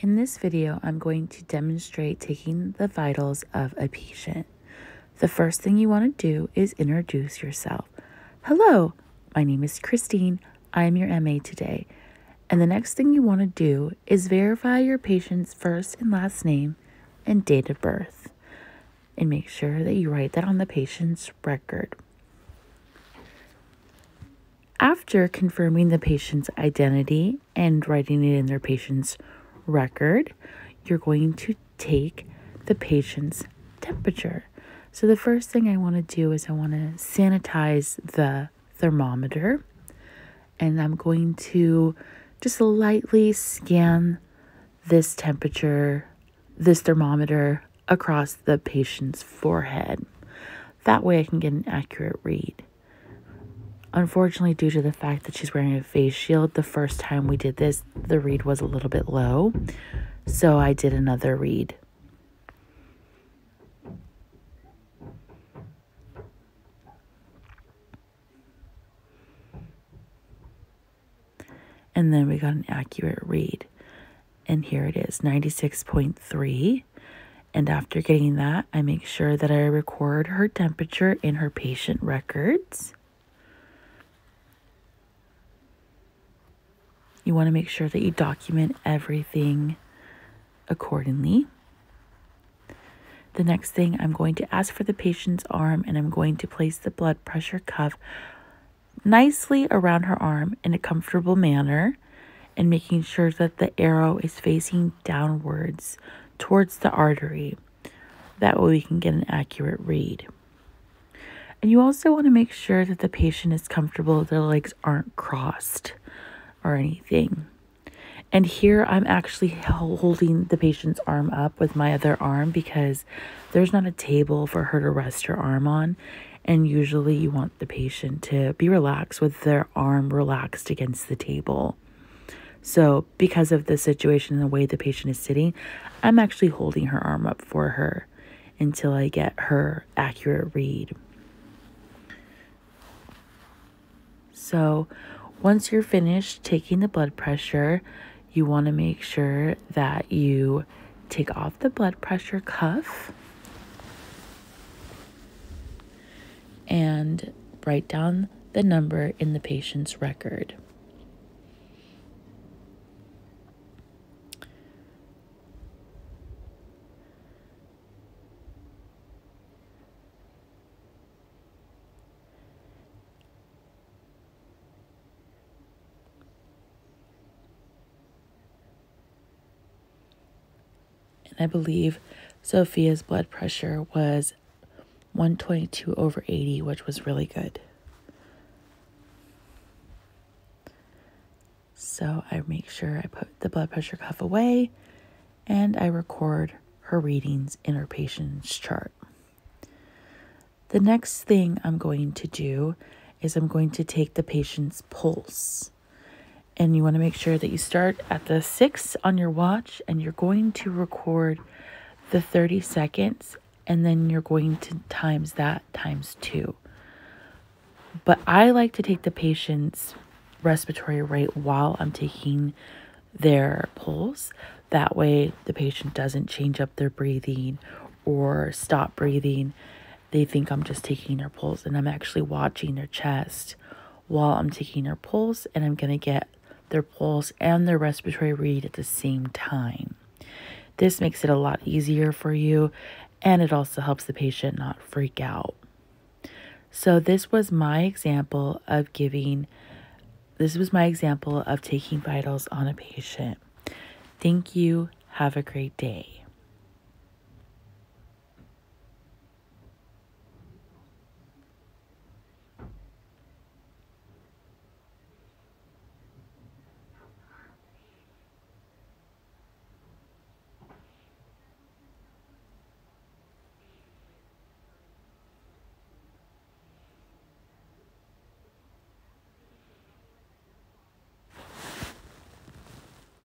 In this video, I'm going to demonstrate taking the vitals of a patient. The first thing you want to do is introduce yourself. Hello, my name is Christine. I am your MA today. And the next thing you want to do is verify your patient's first and last name and date of birth. And make sure that you write that on the patient's record. After confirming the patient's identity and writing it in their patient's record, you're going to take the patient's temperature. So the first thing I want to do is I want to sanitize the thermometer, and I'm going to just lightly scan this thermometer across the patient's forehead. That way I can get an accurate read. Unfortunately, due to the fact that she's wearing a face shield, the first time we did this, the read was a little bit low. So I did another read. And then we got an accurate read. And here it is, 96.3. And after getting that, I make sure that I record her temperature in her patient records. You want to make sure that you document everything accordingly. The next thing, I'm going to ask for the patient's arm, and I'm going to place the blood pressure cuff nicely around her arm in a comfortable manner, and making sure that the arrow is facing downwards towards the artery. That way we can get an accurate read. And you also want to make sure that the patient is comfortable, their legs aren't crossed or anything. And here I'm actually holding the patient's arm up with my other arm because there's not a table for her to rest her arm on. And usually you want the patient to be relaxed with their arm relaxed against the table. So because of the situation and the way the patient is sitting, I'm actually holding her arm up for her until I get her accurate read. So once you're finished taking the blood pressure, you want to make sure that you take off the blood pressure cuff and write down the number in the patient's record. I believe Sophia's blood pressure was 122/80, which was really good. So I make sure I put the blood pressure cuff away and I record her readings in her patient's chart. The next thing I'm going to do is I'm going to take the patient's pulse. And you want to make sure that you start at the 6 on your watch, and you're going to record the 30 seconds, and then you're going to times that times 2. But I like to take the patient's respiratory rate while I'm taking their pulse. That way the patient doesn't change up their breathing or stop breathing. They think I'm just taking their pulse, and I'm actually watching their chest while I'm taking their pulse, and I'm going to get their pulse and their respiratory read at the same time. This makes it a lot easier for you, and it also helps the patient not freak out. So this was my example of taking vitals on a patient. Thank you. Have a great day.